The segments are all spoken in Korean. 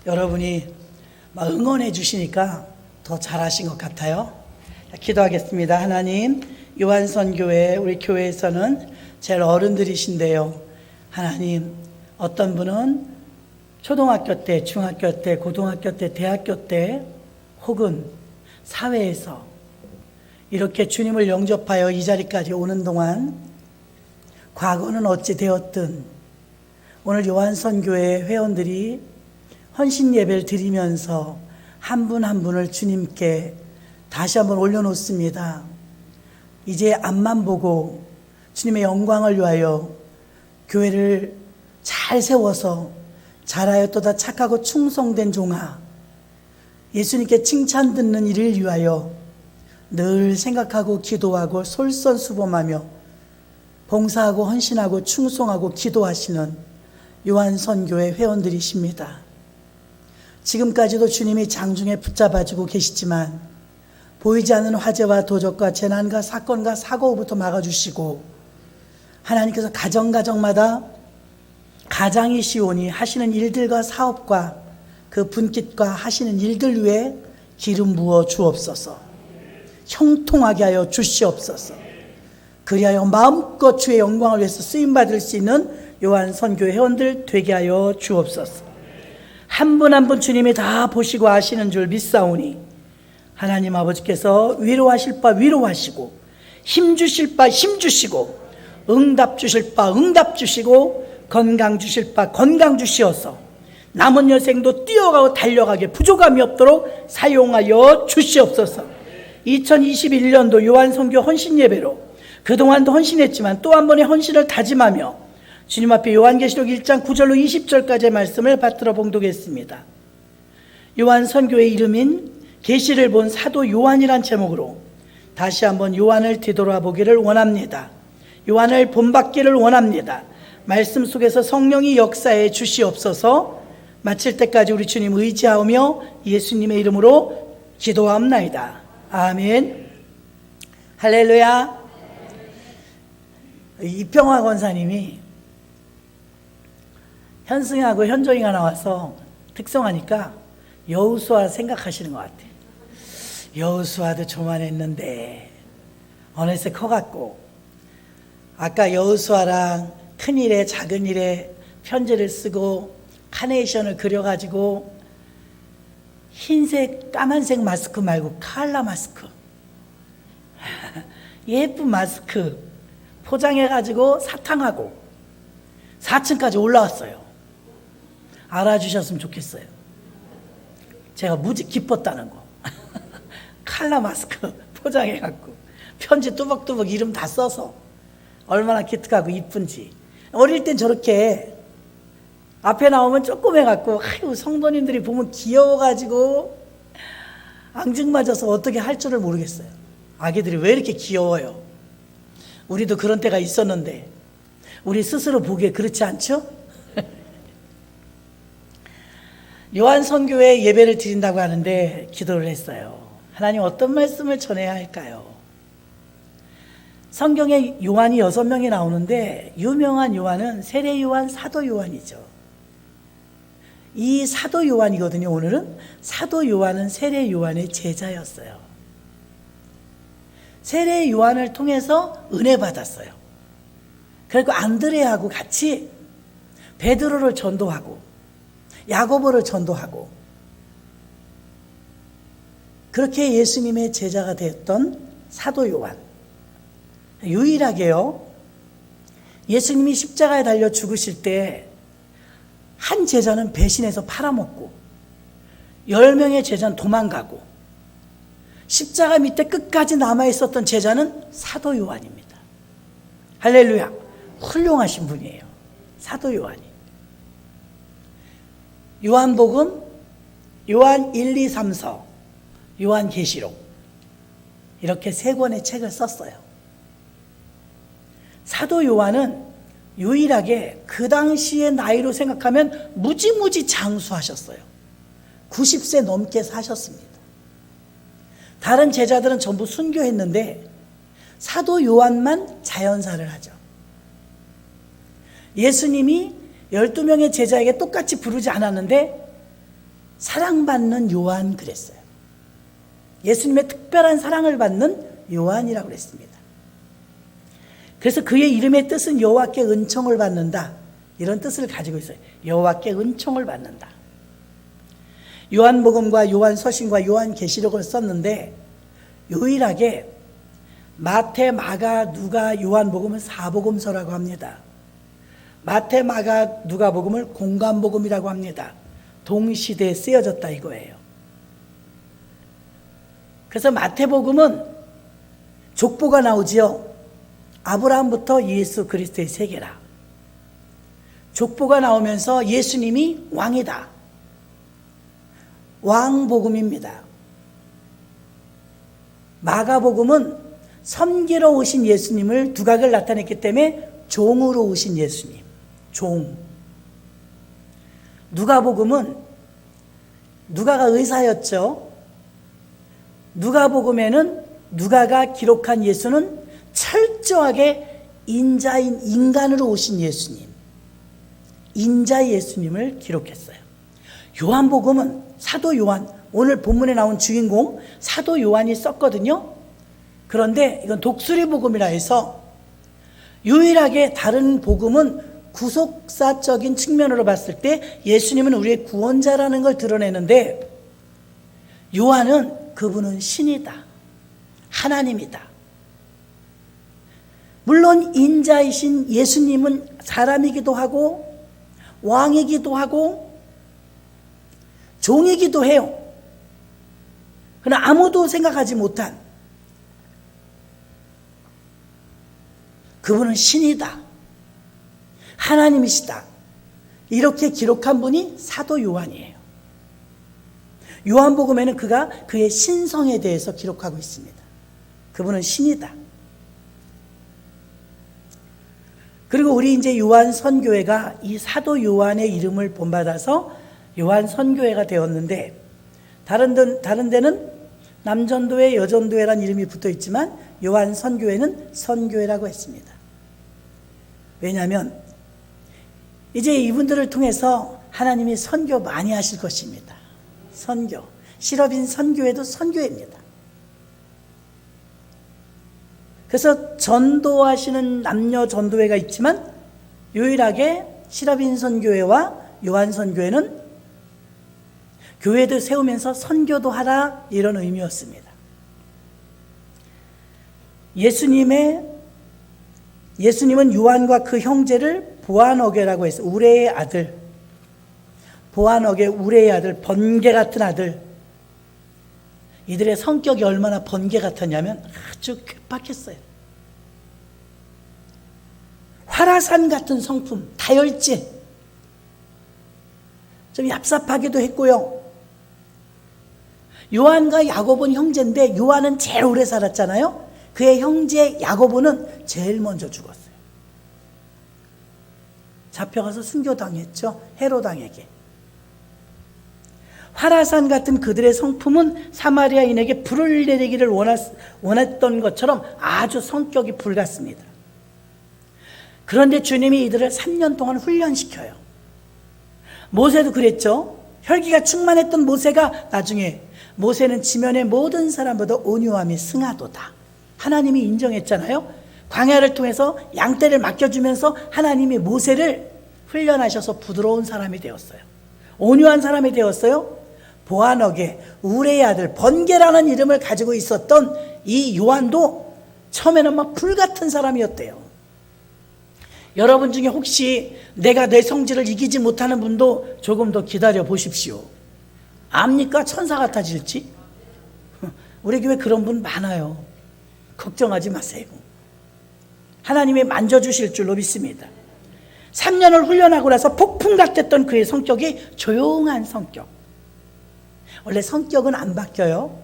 여러분이 막 응원해 주시니까 더 잘하신 것 같아요. 기도하겠습니다. 하나님, 요한선교회 우리 교회에서는 제일 어른들이신데요. 하나님, 어떤 분은 초등학교 때, 중학교 때, 고등학교 때, 대학교 때 혹은 사회에서 이렇게 주님을 영접하여 이 자리까지 오는 동안 과거는 어찌 되었든 오늘 요한선교회 회원들이 헌신 예배를 드리면서 한 분 한 분을 주님께 다시 한번 올려놓습니다. 이제 앞만 보고 주님의 영광을 위하여 교회를 잘 세워서 잘하였도다 착하고 충성된 종아, 예수님께 칭찬 듣는 일을 위하여 늘 생각하고 기도하고 솔선수범하며 봉사하고 헌신하고 충성하고 기도하시는 요한선교회 회원들이십니다. 지금까지도 주님이 장중에 붙잡아주고 계시지만 보이지 않는 화재와 도적과 재난과 사건과 사고부터 막아주시고 하나님께서 가정마다 가장이 시오니 하시는 일들과 사업과 그 분깃과 하시는 일들 위에 기름 부어 주옵소서. 형통하게 하여 주시옵소서. 그리하여 마음껏 주의 영광을 위해서 쓰임받을 수 있는 요한선교회 회원들 되게 하여 주옵소서. 한 분 한 분 주님이 다 보시고 아시는 줄 믿사오니 하나님 아버지께서 위로하실 바 위로하시고 힘주실 바 힘주시고 응답 주실 바 응답 주시고 건강 주실 바 건강 주시어서 남은 여생도 뛰어가고 달려가게 부족함이 없도록 사용하여 주시옵소서. 2021년도 요한선교 헌신 예배로 그동안도 헌신했지만 또 한 번의 헌신을 다짐하며 주님 앞에 요한계시록 1장 9절로 20절까지의 말씀을 받들어 봉독했습니다. 요한선교의 이름인 계시를 본 사도 요한이란 제목으로 다시 한번 요한을 뒤돌아보기를 원합니다. 요한을 본받기를 원합니다. 말씀 속에서 성령이 역사해 주시옵소서. 마칠 때까지 우리 주님 의지하며 예수님의 이름으로 기도하옵나이다. 아멘. 할렐루야. 이평화 권사님이 현승하고 현종이가 나와서 특성하니까 여호수아 생각하시는 것 같아요. 여호수아도 조만했는데 어느새 커갖고 아까 여호수아랑 큰일에 작은일에 편지를 쓰고 카네이션을 그려가지고 흰색 까만색 마스크 말고 칼라 마스크 예쁜 마스크 포장해가지고 사탕하고 4층까지 올라왔어요. 알아주셨으면 좋겠어요. 제가 무지 기뻤다는 거. 칼라 마스크 포장해갖고 편지 뚜벅뚜벅 이름 다 써서 얼마나 기특하고 이쁜지. 어릴 땐 저렇게 앞에 나오면 조그매갖고 아유 성도님들이 보면 귀여워가지고 앙증맞아서 어떻게 할 줄을 모르겠어요. 아기들이 왜 이렇게 귀여워요? 우리도 그런 때가 있었는데 우리 스스로 보기에 그렇지 않죠? 요한선교회 예배를 드린다고 하는데 기도를 했어요. 하나님 어떤 말씀을 전해야 할까요? 성경에 요한이 6명이 나오는데 유명한 요한은 세례 요한, 사도 요한이죠. 이 사도 요한이거든요. 오늘은 사도 요한은 세례 요한의 제자였어요. 세례 요한을 통해서 은혜 받았어요. 그리고 안드레하고 같이 베드로를 전도하고 야고보를 전도하고 그렇게 예수님의 제자가 되었던 사도 요한. 유일하게요, 예수님이 십자가에 달려 죽으실 때 한 제자는 배신해서 팔아먹고 10명의 제자는 도망가고 십자가 밑에 끝까지 남아있었던 제자는 사도 요한입니다. 할렐루야. 훌륭하신 분이에요. 사도 요한이. 요한복음, 요한 1, 2, 3서, 요한계시록 이렇게 3권의 책을 썼어요. 사도 요한은 유일하게 그 당시의 나이로 생각하면 무지무지 장수하셨어요. 90세 넘게 사셨습니다. 다른 제자들은 전부 순교했는데 사도 요한만 자연사를 하죠. 예수님이 12명의 제자에게 똑같이 부르지 않았는데 사랑받는 요한 그랬어요. 예수님의 특별한 사랑을 받는 요한이라고 그랬습니다. 그래서 그의 이름의 뜻은 여호와께 은총을 받는다, 이런 뜻을 가지고 있어요. 여호와께 은총을 받는다. 요한복음과 요한서신과 요한계시록을 썼는데 유일하게 마태, 마가, 누가, 요한복음은 사복음서라고 합니다. 마태, 마가, 누가복음을 공관복음이라고 합니다. 동시대에 쓰여졌다 이거예요. 그래서 마태복음은 족보가 나오지요. 아브라함부터 예수 그리스도의 세계라. 족보가 나오면서 예수님이 왕이다. 왕복음입니다. 마가복음은 섬기러 오신 예수님을 두각을 나타냈기 때문에 종으로 오신 예수님, 종. 누가복음은 누가가 의사였죠. 누가복음에는 누가가 기록한 예수는 철저하게 인자인 인간으로 오신 예수님, 인자 예수님을 기록했어요. 요한복음은 사도 요한, 오늘 본문에 나온 주인공 사도 요한이 썼거든요. 그런데 이건 독수리 복음이라 해서 유일하게 다른 복음은 구속사적인 측면으로 봤을 때 예수님은 우리의 구원자라는 걸 드러내는데, 요한은 그분은 신이다, 하나님이다. 물론 인자이신 예수님은 사람이기도 하고 왕이기도 하고 종이기도 해요. 그러나 아무도 생각하지 못한 그분은 신이다, 하나님이시다, 이렇게 기록한 분이 사도 요한이에요. 요한복음에는 그가 그의 신성에 대해서 기록하고 있습니다. 그분은 신이다. 그리고 우리 이제 요한 선교회가 이 사도 요한의 이름을 본받아서 요한 선교회가 되었는데, 다른 데는 남전도회, 여전도회란 이름이 붙어 있지만 요한 선교회는 선교회라고 했습니다. 왜냐하면 이제 이분들을 통해서 하나님이 선교 많이 하실 것입니다. 선교, 실업인 선교회도 선교회입니다. 그래서 전도하시는 남녀 전도회가 있지만 유일하게 실업인 선교회와 요한 선교회는 교회도 세우면서 선교도 하라, 이런 의미였습니다. 예수님은 요한과 그 형제를 보아너게라고 했어요. 우레의 아들, 보아너게, 우레의 아들, 번개 같은 아들. 이들의 성격이 얼마나 번개 같았냐면 아주 괴팍했어요. 화라산 같은 성품, 다혈질, 좀 얍삽하기도 했고요. 요한과 야고보는 형제인데 요한은 제일 오래 살았잖아요. 그의 형제 야고보는 제일 먼저 죽었어요. 잡혀가서 순교당했죠, 헤로당에게. 화라산 같은 그들의 성품은 사마리아인에게 불을 내리기를 원했던 것처럼 아주 성격이 불같습니다. 그런데 주님이 이들을 3년 동안 훈련시켜요. 모세도 그랬죠. 혈기가 충만했던 모세가 나중에, 모세는 지면의 모든 사람보다 온유함이 승하도다, 하나님이 인정했잖아요. 광야를 통해서 양떼를 맡겨주면서 하나님이 모세를 훈련하셔서 부드러운 사람이 되었어요. 온유한 사람이 되었어요. 보아너게, 우레의 아들, 번개라는 이름을 가지고 있었던 이 요한도 처음에는 막 불같은 사람이었대요. 여러분 중에 혹시 내가 내 성질을 이기지 못하는 분도 조금 더 기다려 보십시오. 압니까? 천사 같아질지? 우리 교회 그런 분 많아요. 걱정하지 마세요. 하나님이 만져주실 줄로 믿습니다. 3년을 훈련하고 나서 폭풍 같았던 그의 성격이 조용한 성격. 원래 성격은 안 바뀌어요.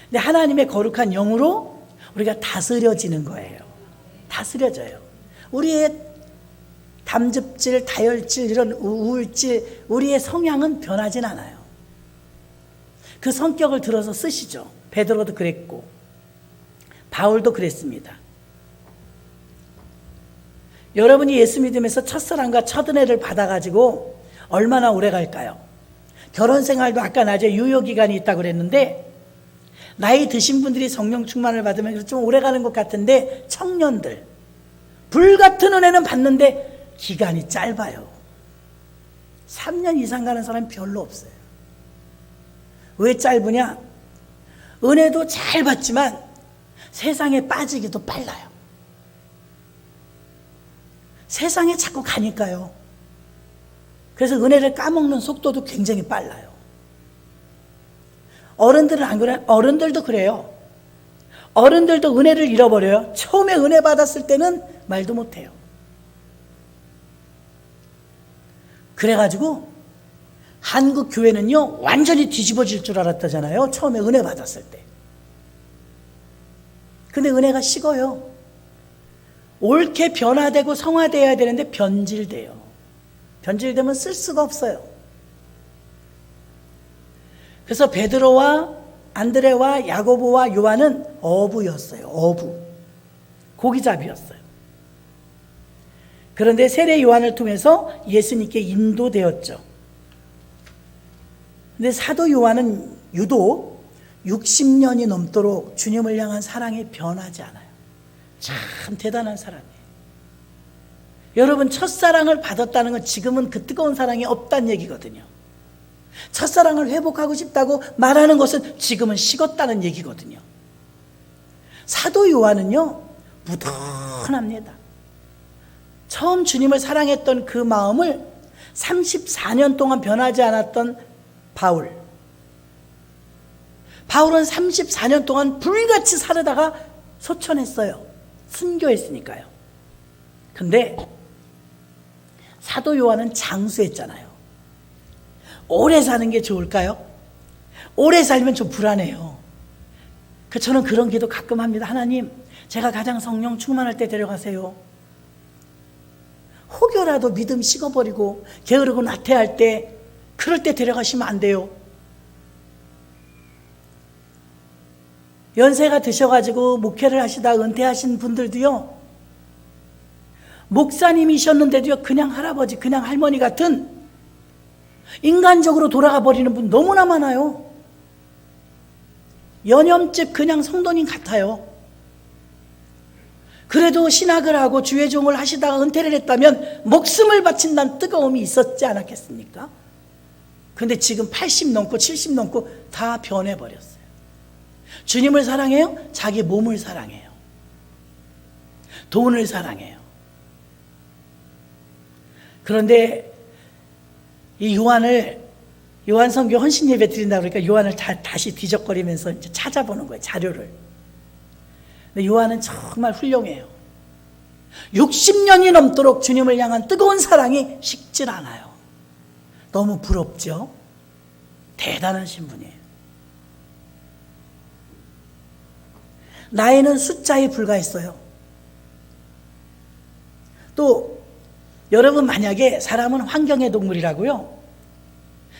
근데 하나님의 거룩한 영으로 우리가 다스려지는 거예요. 다스려져요. 우리의 담즙질, 다혈질, 이런 우울질, 우리의 성향은 변하진 않아요. 그 성격을 들어서 쓰시죠. 베드로도 그랬고 바울도 그랬습니다. 여러분이 예수 믿으면서 첫사랑과 첫은혜를 받아가지고 얼마나 오래 갈까요? 결혼 생활도 아까 낮에 유효기간이 있다고 그랬는데, 나이 드신 분들이 성령 충만을 받으면 좀 오래 가는 것 같은데, 청년들 불같은 은혜는 받는데 기간이 짧아요. 3년 이상 가는 사람이 별로 없어요. 왜 짧으냐? 은혜도 잘 받지만 세상에 빠지기도 빨라요. 세상에 자꾸 가니까요. 그래서 은혜를 까먹는 속도도 굉장히 빨라요. 어른들은 안 그래? 어른들도 그래요. 어른들도 은혜를 잃어버려요. 처음에 은혜 받았을 때는 말도 못해요. 그래가지고 한국 교회는요, 완전히 뒤집어질 줄 알았다잖아요. 처음에 은혜 받았을 때. 근데 은혜가 식어요. 옳게 변화되고 성화되어야 되는데 변질돼요. 변질되면 쓸 수가 없어요. 그래서 베드로와 안드레와 야고보와 요한은 어부였어요. 어부. 고기잡이였어요. 그런데 세례 요한을 통해서 예수님께 인도되었죠. 근데 사도 요한은 유독 60년이 넘도록 주님을 향한 사랑이 변하지 않아요. 참 대단한 사람이에요. 여러분, 첫사랑을 받았다는 건 지금은 그 뜨거운 사랑이 없다는 얘기거든요. 첫사랑을 회복하고 싶다고 말하는 것은 지금은 식었다는 얘기거든요. 사도 요한은요, 무던합니다. 처음 주님을 사랑했던 그 마음을 34년 동안 변하지 않았던 바울은 34년 동안 불같이 살다가 소천했어요. 순교했으니까요. 근데 사도 요한은 장수했잖아요. 오래 사는 게 좋을까요? 오래 살면 좀 불안해요. 저는 그런 기도 가끔 합니다. 하나님, 제가 가장 성령 충만할 때 데려가세요. 혹여라도 믿음 식어버리고 게으르고 나태할 때, 그럴 때 데려가시면 안 돼요. 연세가 드셔가지고 목회를 하시다 은퇴하신 분들도요, 목사님이셨는데도요, 그냥 할아버지, 그냥 할머니 같은 인간적으로 돌아가 버리는 분 너무나 많아요. 연염집 그냥 성도님 같아요. 그래도 신학을 하고 주의 종을 하시다가 은퇴를 했다면 목숨을 바친다는 뜨거움이 있었지 않았겠습니까? 근데 지금 80 넘고 70 넘고 다 변해버렸어요. 주님을 사랑해요? 자기 몸을 사랑해요. 돈을 사랑해요. 그런데 이 요한 성교 헌신 예배 드린다 그러니까 요한을 다시 뒤적거리면서 이제 찾아보는 거예요, 자료를. 근데 요한은 정말 훌륭해요. 60년이 넘도록 주님을 향한 뜨거운 사랑이 식질 않아요. 너무 부럽죠? 대단하신 분이에요. 나이는 숫자에 불과했어요. 또 여러분, 만약에 사람은 환경의 동물이라고요,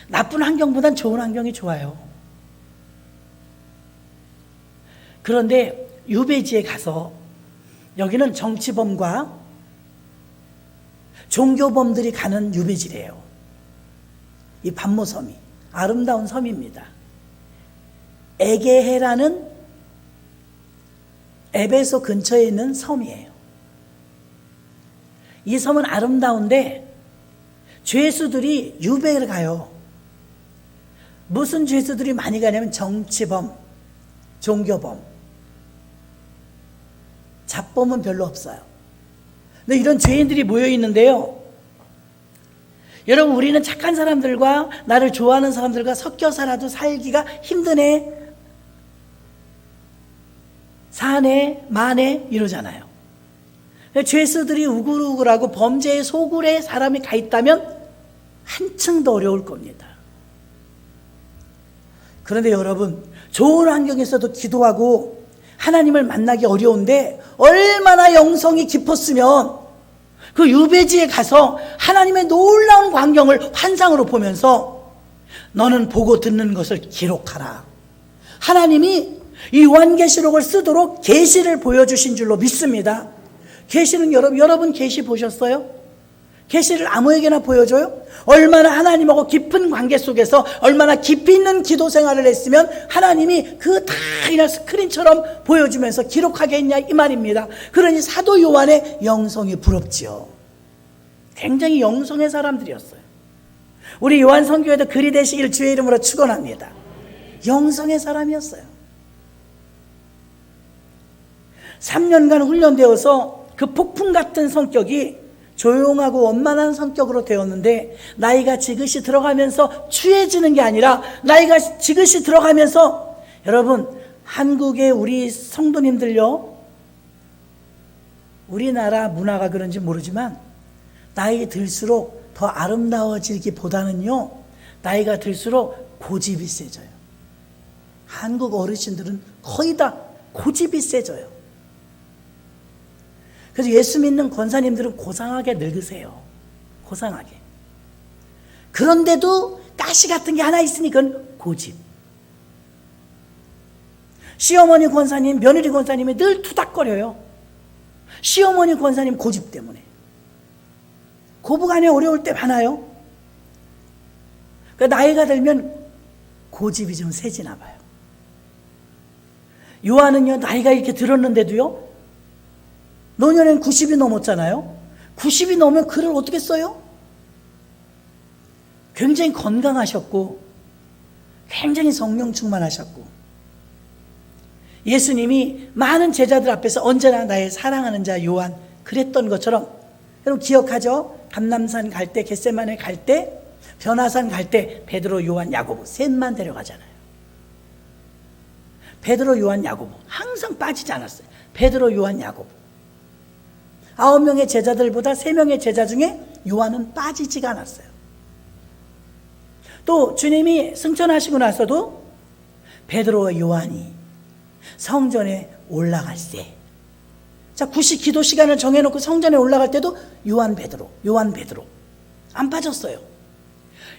나쁜 환경보단 좋은 환경이 좋아요. 그런데 유배지에 가서, 여기는 정치범과 종교범들이 가는 유배지래요. 이 반모섬이 아름다운 섬입니다. 에게해라는 에베소 근처에 있는 섬이에요. 이 섬은 아름다운데 죄수들이 유배를 가요. 무슨 죄수들이 많이 가냐면 정치범, 종교범, 잡범은 별로 없어요. 근데 이런 죄인들이 모여 있는데요, 여러분, 우리는 착한 사람들과 나를 좋아하는 사람들과 섞여 살아도 살기가 힘드네, 사네, 마네 이러잖아요. 죄수들이 우글우글하고 범죄의 소굴에 사람이 가 있다면 한층 더 어려울 겁니다. 그런데 여러분, 좋은 환경에서도 기도하고 하나님을 만나기 어려운데 얼마나 영성이 깊었으면 그 유배지에 가서 하나님의 놀라운 광경을 환상으로 보면서 너는 보고 듣는 것을 기록하라. 하나님이 이 요한계시록을 쓰도록 계시를 보여주신 줄로 믿습니다. 계시는 여러분 계시 보셨어요? 계시를 아무에게나 보여줘요? 얼마나 하나님하고 깊은 관계 속에서 얼마나 깊이 있는 기도 생활을 했으면 하나님이 그 다 그냥 스크린처럼 보여주면서 기록하게 했냐 이 말입니다. 그러니 사도 요한의 영성이 부럽지요. 굉장히 영성의 사람들이었어요. 우리 요한 선교회도 그리 되시길 주의 이름으로 축원합니다. 영성의 사람이었어요. 3년간 훈련되어서 그 폭풍 같은 성격이 조용하고 원만한 성격으로 되었는데, 나이가 지긋이 들어가면서 추해지는 게 아니라 나이가 지긋이 들어가면서, 여러분 한국의 우리 성도님들요, 우리나라 문화가 그런지 모르지만 나이 들수록 더 아름다워지기보다는요, 나이가 들수록 고집이 세져요. 한국 어르신들은 거의 다 고집이 세져요. 그래서 예수 믿는 권사님들은 고상하게 늙으세요. 고상하게. 그런데도 가시 같은 게 하나 있으니 그건 고집. 시어머니 권사님, 며느리 권사님이 늘 투닥거려요. 시어머니 권사님 고집 때문에. 고부간에 어려울 때 많아요. 그러니까 나이가 들면 고집이 좀 세지나 봐요. 요한은요, 나이가 이렇게 들었는데도요, 노년엔 90이 넘었잖아요. 90이 넘으면 글을 어떻게 써요? 굉장히 건강하셨고 굉장히 성령 충만하셨고, 예수님이 많은 제자들 앞에서 언제나 나의 사랑하는 자 요한 그랬던 것처럼, 여러분 기억하죠? 감람산 갈 때, 겟세마네 갈 때, 변화산 갈 때 베드로, 요한, 야고보 셋만 데려가잖아요. 베드로, 요한, 야고보 항상 빠지지 않았어요. 베드로, 요한, 야고보 9명의 제자들보다 3명의 제자 중에 요한은 빠지지가 않았어요. 또 주님이 승천하시고 나서도 베드로와 요한이 성전에 올라갈 때, 자 9시 기도 시간을 정해놓고 성전에 올라갈 때도 요한 베드로 안 빠졌어요.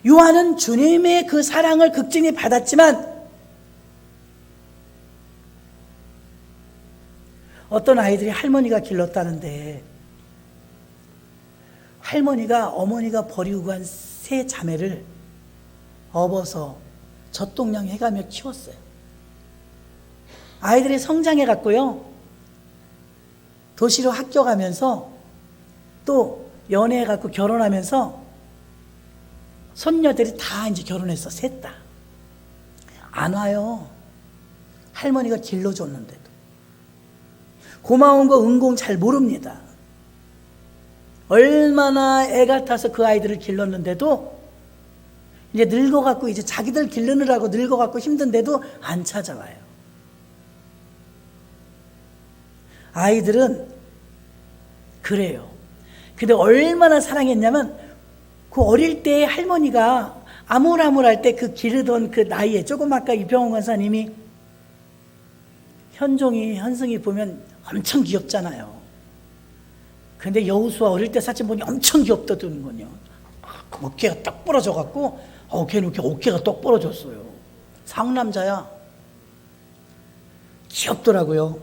요한은 주님의 그 사랑을 극진히 받았지만, 어떤 아이들이 할머니가 길렀다는데, 할머니가 어머니가 버리고 간 세 자매를 업어서 젖동량 해가며 키웠어요. 아이들이 성장해 갔고요, 도시로 학교 가면서 또 연애해 갖고 결혼하면서 손녀들이 다 이제 결혼해서 셋 다 안 와요. 할머니가 길러줬는데도. 고마운 거 은공 잘 모릅니다. 얼마나 애 같아서 그 아이들을 길렀는데도 이제 늙어갖고, 이제 자기들 기르느라고 늙어갖고 힘든데도 안 찾아와요. 아이들은 그래요. 근데 얼마나 사랑했냐면, 그 어릴 때 할머니가 아물아물할 때 그 기르던 그 나이에, 조금 아까 이병헌 권사님이 현승이 보면 엄청 귀엽잖아요. 근데 여우수아 어릴 때 사진 보니 엄청 귀엽다더군요. 어깨가 딱 부러져갖고, 걔는 이렇게 어깨가 똑 부러졌어요. 상남자야. 귀엽더라고요.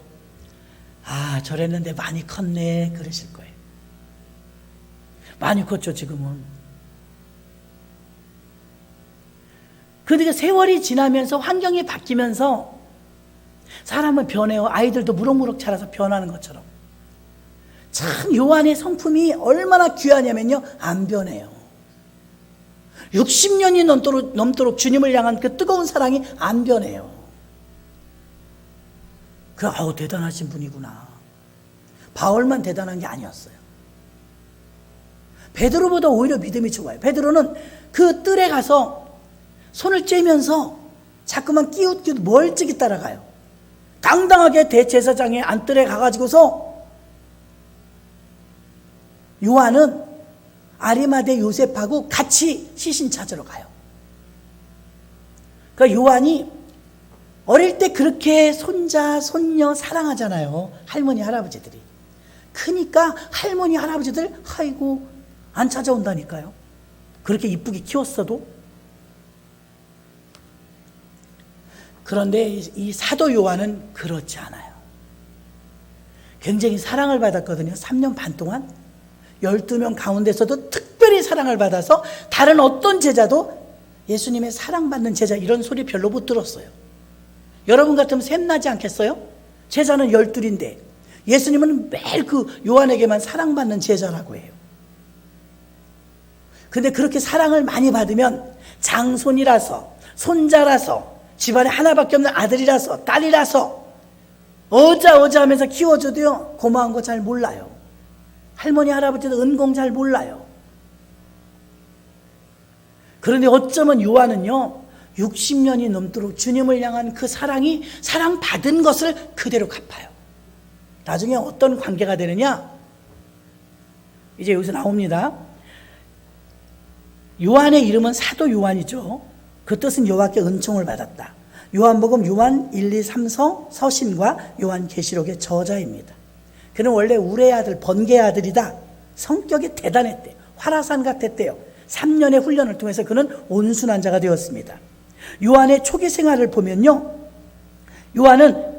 아, 저랬는데 많이 컸네 그러실 거예요. 많이 컸죠 지금은. 그러니까 세월이 지나면서 환경이 바뀌면서 사람은 변해요. 아이들도 무럭무럭 자라서 변하는 것처럼. 참 요한의 성품이 얼마나 귀하냐면요, 안 변해요. 60년이 넘도록 주님을 향한 그 뜨거운 사랑이 안 변해요. 대단하신 분이구나. 바울만 대단한 게 아니었어요. 베드로보다 오히려 믿음이 좋아요. 베드로는 그 뜰에 가서 손을 쬐면서 자꾸만 끼웃끼웃 멀찍이 따라가요. 당당하게 대제사장의 안뜰에 가가지고서, 요한은 아리마대 요셉하고 같이 시신 찾으러 가요. 그러니까 요한이 어릴 때 그렇게 손자, 손녀 사랑하잖아요. 할머니, 할아버지들이. 크니까 할머니, 할아버지들 아이고 안 찾아온다니까요. 그렇게 이쁘게 키웠어도. 그런데 이 사도 요한은 그렇지 않아요. 굉장히 사랑을 받았거든요. 3년 반 동안. 12명 가운데서도 특별히 사랑을 받아서 다른 어떤 제자도 예수님의 사랑받는 제자 이런 소리 별로 못 들었어요. 여러분 같으면 샘나지 않겠어요? 제자는 12인데 예수님은 매일 그 요한에게만 사랑받는 제자라고 해요. 근데 그렇게 사랑을 많이 받으면 장손이라서, 손자라서, 집안에 하나밖에 없는 아들이라서, 딸이라서 어자 하면서 키워줘도요 고마운 거 잘 몰라요. 할머니 할아버지도 은공 잘 몰라요. 그런데 어쩌면 요한은요 60년이 넘도록 주님을 향한 그 사랑이 사랑받은 것을 그대로 갚아요. 나중에 어떤 관계가 되느냐, 이제 여기서 나옵니다. 요한의 이름은 사도 요한이죠. 그 뜻은 여호와께 은총을 받았다. 요한복음, 요한 1, 2, 3서, 서신과 요한계시록의 저자입니다. 그는 원래 우레의 아들, 번개의 아들이다. 성격이 대단했대요. 화라산 같았대요. 3년의 훈련을 통해서 그는 온순한 자가 되었습니다. 요한의 초기 생활을 보면요, 요한은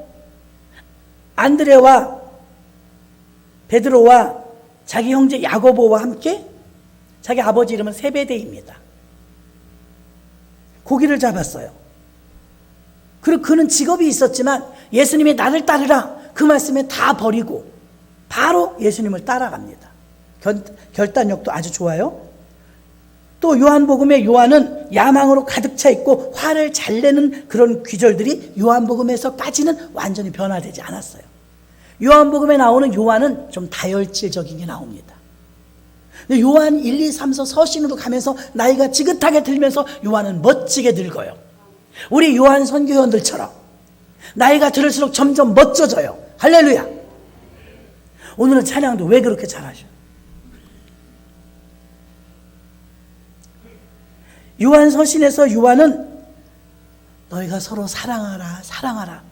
안드레와 베드로와 자기 형제 야고보와 함께, 자기 아버지 이름은 세베대입니다. 고기를 잡았어요. 그리고 그는 직업이 있었지만 예수님이 나를 따르라 그 말씀에 다 버리고 바로 예수님을 따라갑니다. 결단력도 아주 좋아요. 또 요한복음의 요한은 야망으로 가득 차 있고 화를 잘 내는 그런 귀절들이 요한복음에서까지는 완전히 변화되지 않았어요. 요한복음에 나오는 요한은 좀 다혈질적인 게 나옵니다. 근데 요한 1, 2, 3서 서신으로 가면서 나이가 지긋하게 들면서 요한은 멋지게 늙어요. 우리 요한 선교회원들처럼 나이가 들을수록 점점 멋져져요. 할렐루야. 오늘은 찬양도 왜 그렇게 잘하셔? 요한 서신에서 요한은 너희가 서로 사랑하라 사랑하라,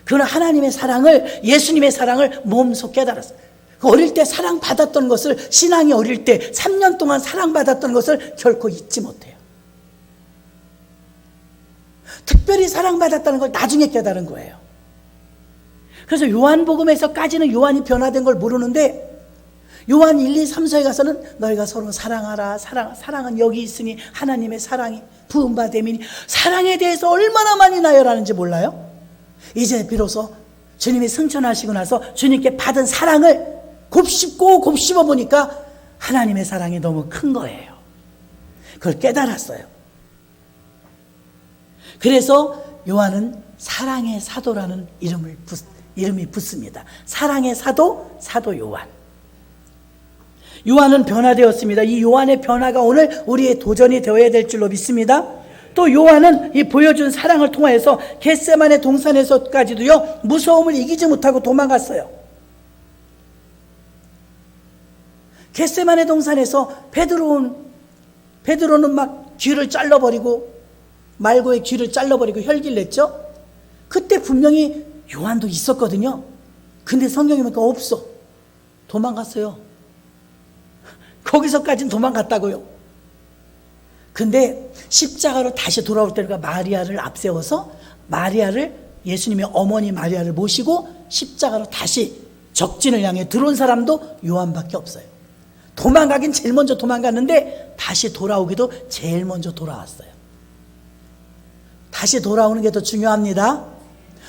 그러나 하나님의 사랑을, 예수님의 사랑을 몸소 깨달았어요. 어릴 때 사랑받았던 것을, 신앙이 어릴 때 3년 동안 사랑받았던 것을 결코 잊지 못해요. 특별히 사랑받았다는 걸 나중에 깨달은 거예요. 그래서 요한복음에서까지는 요한이 변화된 걸 모르는데 요한 1, 2, 3서에 가서는 너희가 서로 사랑하라, 사랑은 여기 있으니 하나님의 사랑이 부음받음이니, 사랑에 대해서 얼마나 많이 나열하는지 몰라요? 이제 비로소 주님이 승천하시고 나서 주님께 받은 사랑을 곱씹어 보니까 하나님의 사랑이 너무 큰 거예요. 그걸 깨달았어요. 그래서 요한은 사랑의 사도라는 이름이 붙습니다. 사랑의 사도, 사도 요한. 요한은 변화되었습니다. 이 요한의 변화가 오늘 우리의 도전이 되어야 될 줄로 믿습니다. 또 요한은 이 보여준 사랑을 통하여서 겟세마네 동산에서까지도요 무서움을 이기지 못하고 도망갔어요. 겟세마네 동산에서 베드로는 막 귀를 잘라버리고, 말고의 귀를 잘라버리고 혈기를 냈죠. 그때 분명히 요한도 있었거든요. 근데 성경에 보니까 없어. 도망갔어요. 거기서까지는 도망갔다고요. 근데 십자가로 다시 돌아올 때가 마리아를 앞세워서 예수님의 어머니 마리아를 모시고 십자가로 다시 적진을 향해 들어온 사람도 요한밖에 없어요. 도망가긴 제일 먼저 도망갔는데 다시 돌아오기도 제일 먼저 돌아왔어요. 다시 돌아오는 게 더 중요합니다.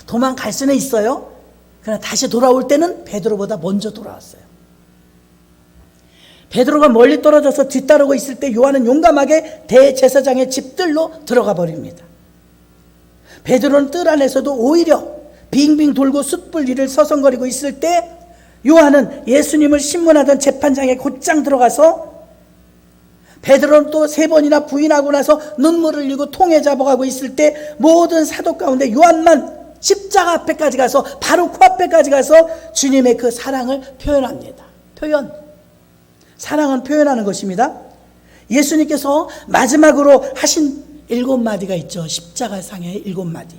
도망갈 수는 있어요. 그러나 다시 돌아올 때는 베드로보다 먼저 돌아왔어요. 베드로가 멀리 떨어져서 뒤따르고 있을 때 요한은 용감하게 대제사장의 집들로 들어가 버립니다. 베드로는 뜰 안에서도 오히려 빙빙 돌고 숯불 위를 서성거리고 있을 때 요한은 예수님을 신문하던 재판장에 곧장 들어가서, 베드로는 또 3번이나 부인하고 나서 눈물을 흘리고 통에 잡아가고 있을 때 모든 사도 가운데 요한만 십자가 앞에까지 가서, 바로 코앞에까지 가서 주님의 그 사랑을 표현합니다. 사랑은 표현하는 것입니다. 예수님께서 마지막으로 하신 7마디가 있죠. 십자가상의 7마디.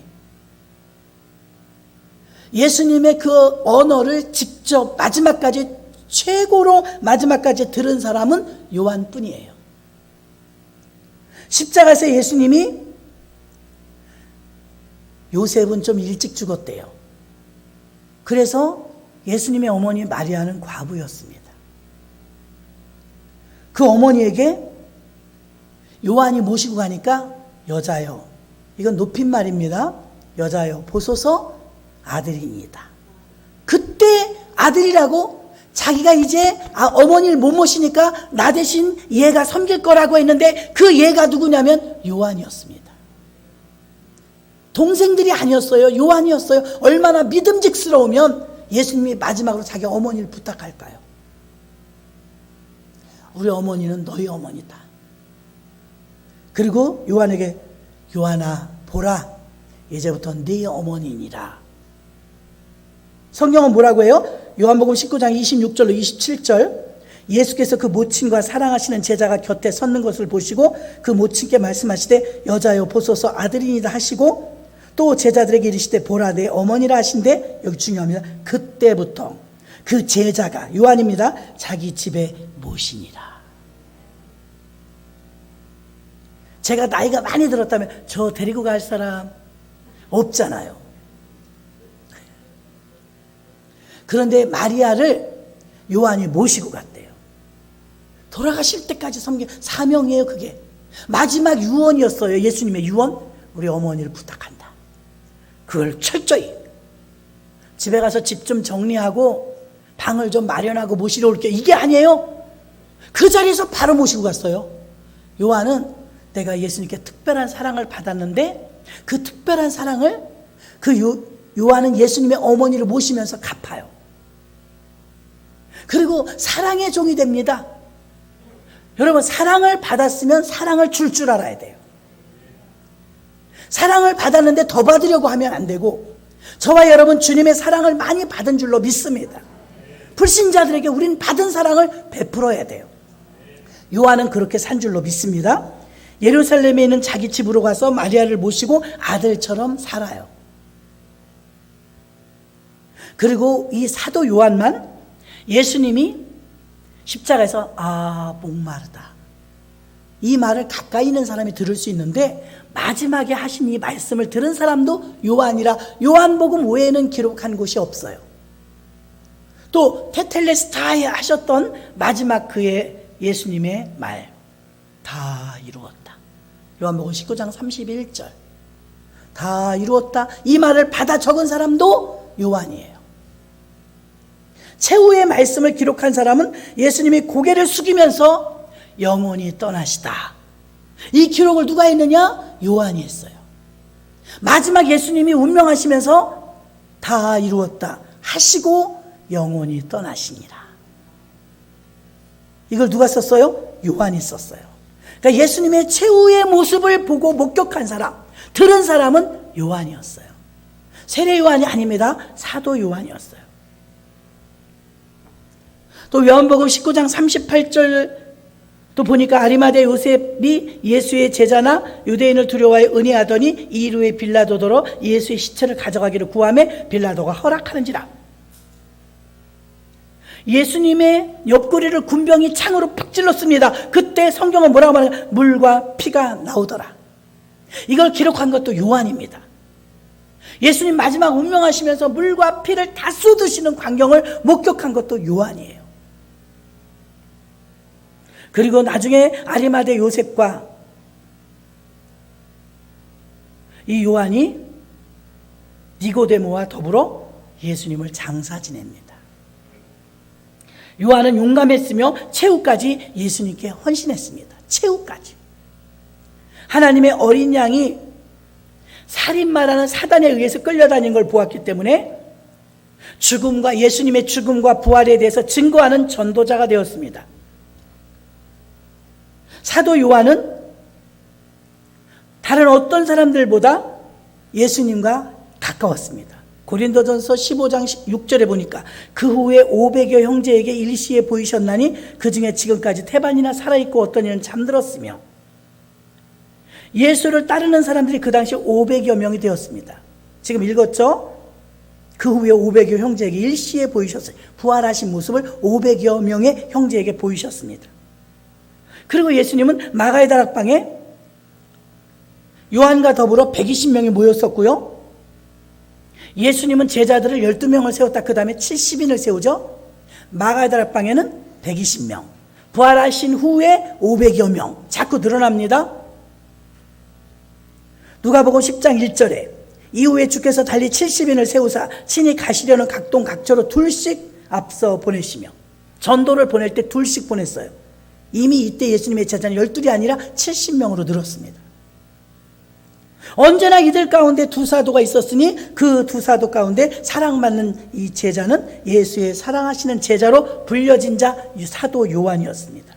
예수님의 그 언어를 직접 마지막까지, 최고로 마지막까지 들은 사람은 요한뿐이에요. 십자가에서 예수님이, 요셉은 좀 일찍 죽었대요. 그래서 예수님의 어머니 마리아는 과부였습니다. 그 어머니에게 요한이 모시고 가니까 여자여, 이건 높임말입니다. 여자여 보소서 아들이니이다. 그때 아들이라고 자기가 이제 어머니를 못 모시니까 나 대신 얘가 섬길 거라고 했는데 그 얘가 누구냐면 요한이었습니다. 동생들이 아니었어요. 요한이었어요. 얼마나 믿음직스러우면 예수님이 마지막으로 자기 어머니를 부탁할까요? 우리 어머니는 너희 어머니다. 그리고 요한에게 요한아 보라 이제부터 네 어머니니라. 성경은 뭐라고 해요? 요한복음 19장 26절로 27절, 예수께서 그 모친과 사랑하시는 제자가 곁에 섰는 것을 보시고 그 모친께 말씀하시되 여자여 보소서 아들이니이다 하시고 또 제자들에게 이르시되 보라 내 어머니라 하신데, 여기 중요합니다. 그때부터 그 제자가 요한입니다. 자기 집에 모시니라. 제가 나이가 많이 들었다면 저 데리고 갈 사람 없잖아요. 그런데 마리아를 요한이 모시고 갔대요. 돌아가실 때까지 섬긴 사명이에요. 그게 마지막 유언이었어요. 예수님의 유언. 우리 어머니를 부탁한다. 그걸 철저히 집에 가서 집 좀 정리하고 방을 좀 마련하고 모시러 올게요, 이게 아니에요. 그 자리에서 바로 모시고 갔어요. 요한은 내가 예수님께 특별한 사랑을 받았는데 그 특별한 사랑을 요한은 예수님의 어머니를 모시면서 갚아요. 그리고 사랑의 종이 됩니다. 여러분, 사랑을 받았으면 사랑을 줄 알아야 돼요. 사랑을 받았는데 더 받으려고 하면 안 되고, 저와 여러분 주님의 사랑을 많이 받은 줄로 믿습니다. 불신자들에게 우린 받은 사랑을 베풀어야 돼요. 요한은 그렇게 산 줄로 믿습니다. 예루살렘에 있는 자기 집으로 가서 마리아를 모시고 아들처럼 살아요. 그리고 이 사도 요한만 예수님이 십자가에서 목마르다, 이 말을 가까이 있는 사람이 들을 수 있는데 마지막에 하신 이 말씀을 들은 사람도 요한이라 요한복음 외에는 기록한 곳이 없어요. 또 테텔레스타에 하셨던 마지막 그의 예수님의 말, 다 이루었다. 요한복음 19장 31절, 다 이루었다, 이 말을 받아 적은 사람도 요한이에요. 최후의 말씀을 기록한 사람은 예수님이 고개를 숙이면서 영원히 떠나시다, 이 기록을 누가 했느냐? 요한이 했어요. 마지막 예수님이 운명하시면서 다 이루었다 하시고 영원히 떠나시니라. 이걸 누가 썼어요? 요한이 썼어요. 그러니까 예수님의 최후의 모습을 보고 목격한 사람, 들은 사람은 요한이었어요. 세례 요한이 아닙니다. 사도 요한이었어요. 또 요한복음 19장 38절 또 보니까 아리마대 요셉이 예수의 제자나 유대인을 두려워하여 은혜하더니 이 일 후에 빌라도더러 예수의 시체를 가져가기를 구하매 빌라도가 허락하는지라. 예수님의 옆구리를 군병이 창으로 팍 찔렀습니다. 그때 성경은 뭐라고 말하냐? 물과 피가 나오더라. 이걸 기록한 것도 요한입니다. 예수님 마지막 운명하시면서 물과 피를 다 쏟으시는 광경을 목격한 것도 요한이에요. 그리고 나중에 아리마대 요셉과 이 요한이 니고데모와 더불어 예수님을 장사 지냅니다. 요한은 용감했으며 최후까지 예수님께 헌신했습니다. 최후까지. 하나님의 어린 양이 살인마라는 사단에 의해서 끌려다닌 걸 보았기 때문에 예수님의 죽음과 부활에 대해서 증거하는 전도자가 되었습니다. 사도 요한은 다른 어떤 사람들보다 예수님과 가까웠습니다. 고린도전서 15장 6절에 보니까 그 후에 500여 형제에게 일시에 보이셨나니 그 중에 지금까지 태반이나 살아있고 어떤 이는 잠들었으며, 예수를 따르는 사람들이 그 당시 500여 명이 되었습니다. 지금 읽었죠? 그 후에 500여 형제에게 일시에 보이셨어요. 부활하신 모습을 500여 명의 형제에게 보이셨습니다. 그리고 예수님은 마가의 다락방에 요한과 더불어 120명이 모였었고요. 예수님은 제자들을 12명을 세웠다. 그 다음에 70인을 세우죠. 마가의 다락방에는 120명, 부활하신 후에 500여 명 자꾸 늘어납니다. 누가복음 10장 1절에 이후에 주께서 달리 70인을 세우사 친히 가시려는 각동 각처로 둘씩 앞서 보내시며, 전도를 보낼 때 둘씩 보냈어요. 이미 이때 예수님의 제자는 12이 아니라 70명으로 늘었습니다. 언제나 이들 가운데 두 사도가 있었으니 그 두 사도 가운데 사랑받는 이 제자는 예수의 사랑하시는 제자로 불려진 자 사도 요한이었습니다.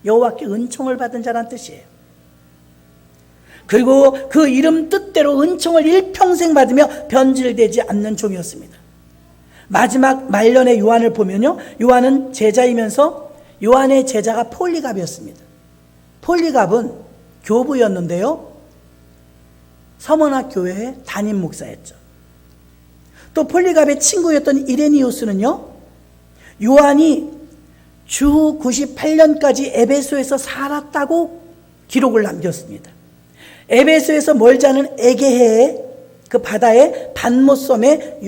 여호와께 은총을 받은 자란 뜻이에요. 그리고 그 이름 뜻대로 은총을 일평생 받으며 변질되지 않는 종이었습니다. 마지막 말년의 요한을 보면요, 요한은 제자이면서 요한의 제자가 폴리갑이었습니다. 폴리갑은 교부였는데요, 서머나 교회의 담임 목사였죠. 또 폴리갑의 친구였던 이레니우스는요, 요한이 주 98년까지 에베소에서 살았다고 기록을 남겼습니다. 에베소에서 멀지 않은 에게해의 그 바다의 반모섬에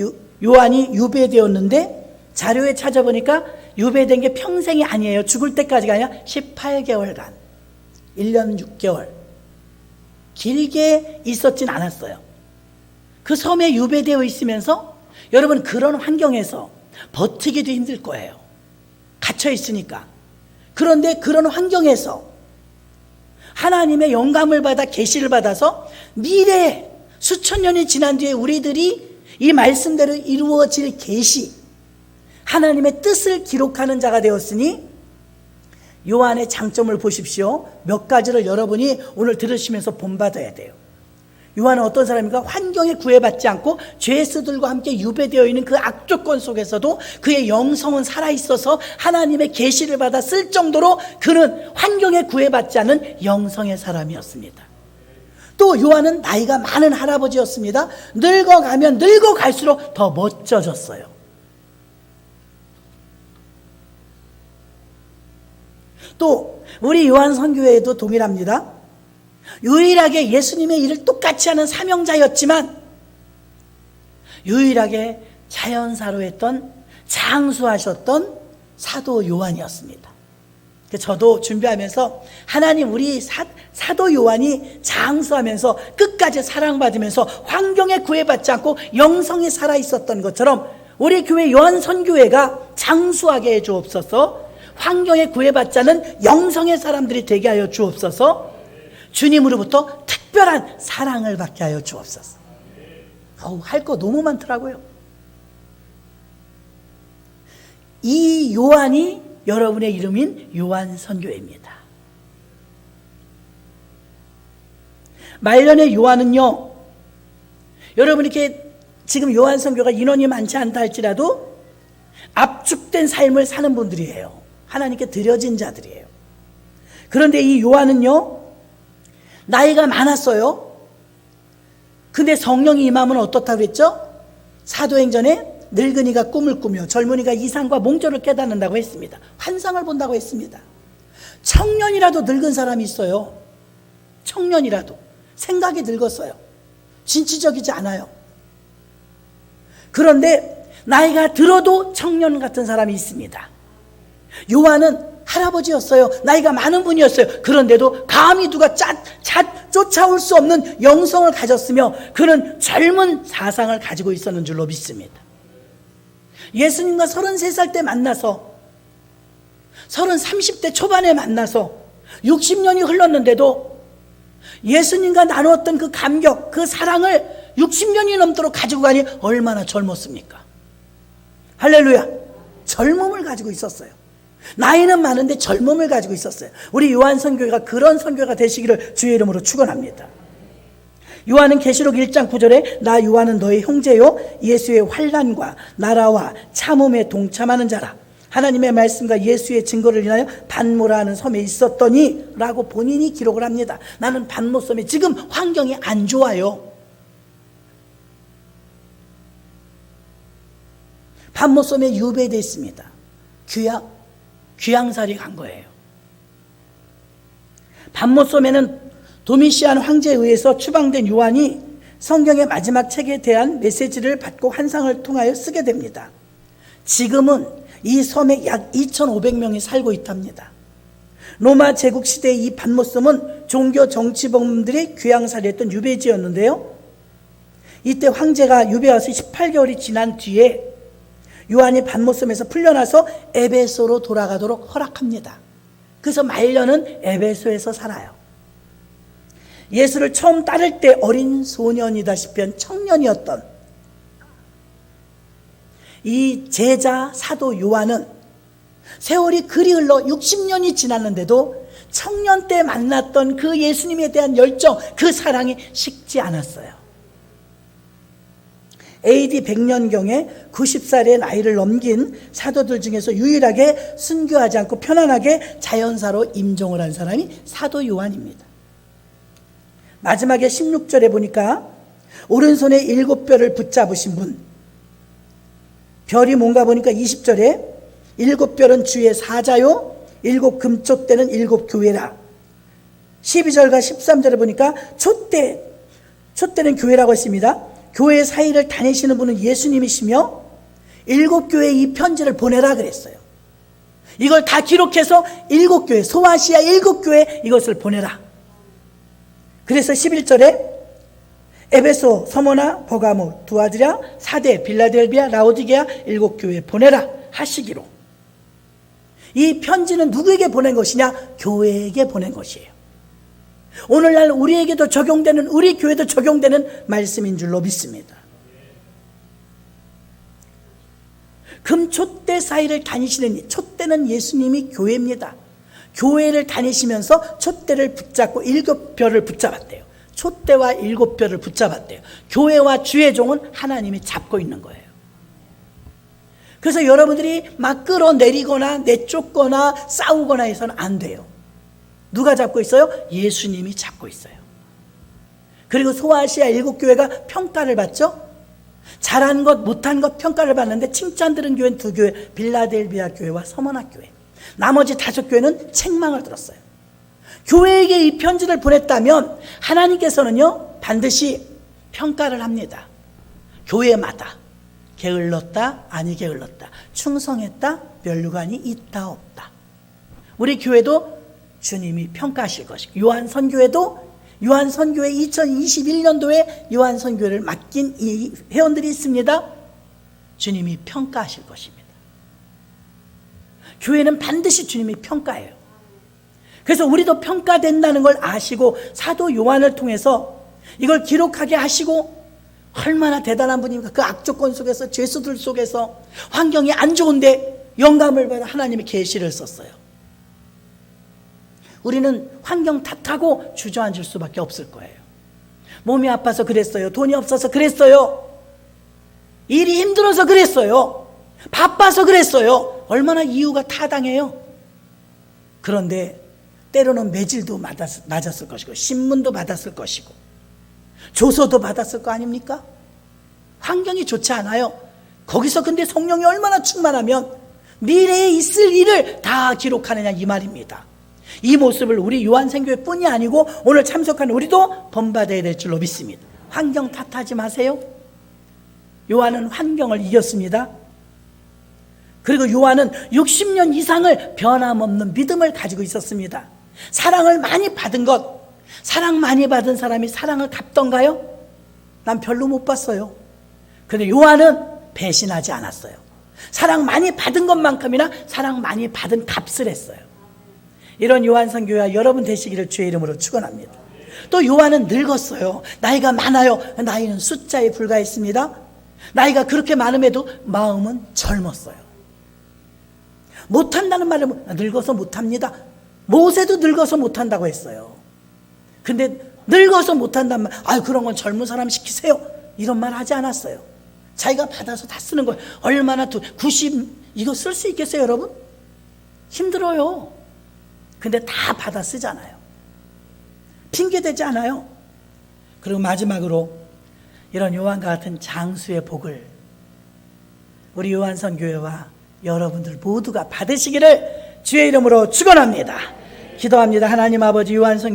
요한이 유배되었는데, 자료에 찾아보니까 유배된 게 평생이 아니에요. 죽을 때까지가 아니라 18개월간, 1년 6개월. 길게 있었진 않았어요. 그 섬에 유배되어 있으면서 여러분, 그런 환경에서 버티기도 힘들 거예요. 갇혀 있으니까. 그런데 그런 환경에서 하나님의 영감을 받아 계시를 받아서 미래에 수천 년이 지난 뒤에 우리들이 이 말씀대로 이루어질 계시, 하나님의 뜻을 기록하는 자가 되었으니, 요한의 장점을 보십시오. 몇 가지를 여러분이 오늘 들으시면서 본받아야 돼요. 요한은 어떤 사람인가? 환경에 구애받지 않고 죄수들과 함께 유배되어 있는 그 악조건 속에서도 그의 영성은 살아있어서 하나님의 계시를 받아 쓸 정도로 그는 환경에 구애받지 않은 영성의 사람이었습니다. 또 요한은 나이가 많은 할아버지였습니다. 늙어가면 늙어갈수록 더 멋져졌어요. 또 우리 요한 선교회에도 동일합니다. 유일하게 예수님의 일을 똑같이 하는 사명자였지만 유일하게 자연사로 했던, 장수하셨던 사도 요한이었습니다. 저도 준비하면서 하나님, 우리 사도 요한이 장수하면서 끝까지 사랑받으면서 환경에 구애받지 않고 영성이 살아있었던 것처럼 우리 교회 요한 선교회가 장수하게 해 주옵소서. 환경에 구애받지 않은 영성의 사람들이 되게 하여 주옵소서. 주님으로부터 특별한 사랑을 받게 하여 주옵소서. 할 거 너무 많더라고요. 이 요한이 여러분의 이름인 요한 선교회입니다. 말년의 요한은요, 여러분 이렇게 지금 요한 선교가 인원이 많지 않다 할지라도 압축된 삶을 사는 분들이에요. 하나님께 드려진 자들이에요. 그런데 이 요한은요, 나이가 많았어요. 근데 성령이 임하면 어떻다고 그랬죠? 사도행전에 늙은이가 꿈을 꾸며 젊은이가 이상과 몽조를 깨닫는다고 했습니다. 환상을 본다고 했습니다. 청년이라도 늙은 사람이 있어요. 청년이라도 생각이 늙었어요. 진취적이지 않아요. 그런데 나이가 들어도 청년 같은 사람이 있습니다. 요한은 할아버지였어요. 나이가 많은 분이었어요. 그런데도 감히 누가 쫓아올 수 없는 영성을 가졌으며 그는 젊은 사상을 가지고 있었는 줄로 믿습니다. 예수님과 33살 때 만나서 30대 초반에 만나서 60년이 흘렀는데도 예수님과 나누었던 그 감격, 그 사랑을 60년이 넘도록 가지고 가니 얼마나 젊었습니까? 할렐루야. 젊음을 가지고 있었어요. 나이는 많은데 젊음을 가지고 있었어요. 우리 요한 선교회가 그런 선교가 되시기를 주의 이름으로 축원합니다. 요한은 계시록 1장 9절에 나 요한은 너의 형제요 예수의 환난과 나라와 참음에 동참하는 자라. 하나님의 말씀과 예수의 증거를 인하여 반모라는 섬에 있었더니 라고 본인이 기록을 합니다. 나는 반모섬에 지금 환경이 안 좋아요. 반모섬에 유배되어 있습니다. 귀양살이 간 거예요. 반모섬에는 도미시안 황제에 의해서 추방된 요한이 성경의 마지막 책에 대한 메시지를 받고 환상을 통하여 쓰게 됩니다. 지금은 이 섬에 약 2,500명이 살고 있답니다. 로마 제국 시대의 이 밧모섬은 종교 정치범들이 귀양살이했던 유배지였는데요. 이때 황제가 유배 와서 18개월이 지난 뒤에 요한이 밧모섬에서 풀려나서 에베소로 돌아가도록 허락합니다. 그래서 말년은 에베소에서 살아요. 예수를 처음 따를 때 어린 소년이다시피 한 청년이었던 이 제자 사도 요한은 세월이 그리 흘러 60년이 지났는데도 청년 때 만났던 그 예수님에 대한 열정, 그 사랑이 식지 않았어요. AD 100년경에 90살의 나이를 넘긴 사도들 중에서 유일하게 순교하지 않고 편안하게 자연사로 임종을 한 사람이 사도 요한입니다. 마지막에 16절에 보니까 오른손에 7별을 붙잡으신 분, 별이 뭔가 보니까 20절에 7별은 주의 사자요 7 금촛대는 7 교회라. 12절과 13절에 보니까 촛대는 교회라고 했습니다. 교회 사이를 다니시는 분은 예수님이시며 7 교회에 이 편지를 보내라 그랬어요. 이걸 다 기록해서 7 교회, 소아시아 7 교회 이것을 보내라. 그래서 11절에 에베소, 서모나, 버가모, 두아드랴, 사대, 빌라델비아, 라오디게아 7 교회에 보내라 하시기로. 이 편지는 누구에게 보낸 것이냐? 교회에게 보낸 것이에요. 오늘날 우리에게도 적용되는, 우리 교회도 적용되는 말씀인 줄로 믿습니다. 금촛대 사이를 다니시는, 촛대는 예수님이 교회입니다. 교회를 다니시면서 촛대를 붙잡고 7별을 붙잡았대요. 촛대와 7별을 붙잡았대요. 교회와 주의 종은 하나님이 잡고 있는 거예요. 그래서 여러분들이 막 끌어내리거나 내쫓거나 싸우거나 해서는 안 돼요. 누가 잡고 있어요? 예수님이 잡고 있어요. 그리고 소아시아 7 교회가 평가를 받죠. 잘한 것 못한 것 평가를 받는데 칭찬 들은 교회는 2 교회, 빌라델비아 교회와 서머나 교회. 나머지 5 교회는 책망을 들었어요. 교회에게 이 편지를 보냈다면 하나님께서는요 반드시 평가를 합니다. 교회마다 게을렀다, 아니 게을렀다, 충성했다, 면류관이 있다, 없다. 우리 교회도 주님이 평가하실 것이고, 요한선교회도 요한선교회 2021년도에 요한선교회를 맡긴 이 회원들이 있습니다. 주님이 평가하실 것입니다. 교회는 반드시 주님이 평가해요. 그래서 우리도 평가된다는 걸 아시고 사도 요한을 통해서 이걸 기록하게 하시고, 얼마나 대단한 분입니까? 그 악조건 속에서, 죄수들 속에서 환경이 안 좋은데 영감을 받아 하나님이 계시를 썼어요. 우리는 환경 탓하고 주저앉을 수밖에 없을 거예요. 몸이 아파서 그랬어요. 돈이 없어서 그랬어요. 일이 힘들어서 그랬어요. 바빠서 그랬어요. 얼마나 이유가 타당해요. 그런데 때로는 매질도 맞았을 것이고, 신문도 받았을 것이고, 조서도 받았을 거 아닙니까? 환경이 좋지 않아요. 거기서 근데 성령이 얼마나 충만하면 미래에 있을 일을 다 기록하느냐 이 말입니다. 이 모습을 우리 요한선교회 뿐이 아니고 오늘 참석하는 우리도 본받아야 될 줄로 믿습니다. 환경 탓하지 마세요. 요한은 환경을 이겼습니다. 그리고 요한은 60년 이상을 변함없는 믿음을 가지고 있었습니다. 사랑을 많이 받은 것, 사랑 많이 받은 사람이 사랑을 갚던가요? 난 별로 못 봤어요. 그런데 요한은 배신하지 않았어요. 사랑 많이 받은 것만큼이나 사랑 많이 받은 값을 했어요. 이런 요한선교회와 여러분 되시기를 주의 이름으로 축원합니다. 또 요한은 늙었어요. 나이가 많아요. 나이는 숫자에 불과했습니다. 나이가 그렇게 많음에도 마음은 젊었어요. 못한다는 말은 늙어서 못합니다. 모세도 늙어서 못한다고 했어요. 근데 늙어서 못한다는 말, 그런 건 젊은 사람 시키세요, 이런 말 하지 않았어요. 자기가 받아서 다 쓰는 거예요. 얼마나 90 이거 쓸 수 있겠어요 여러분? 힘들어요. 근데 다 받아 쓰잖아요. 핑계대지 않아요. 그리고 마지막으로 이런 요한과 같은 장수의 복을 우리 요한선교회와 여러분들 모두가 받으시기를 주의 이름으로 축원합니다. 기도합니다. 하나님 아버지, 요한선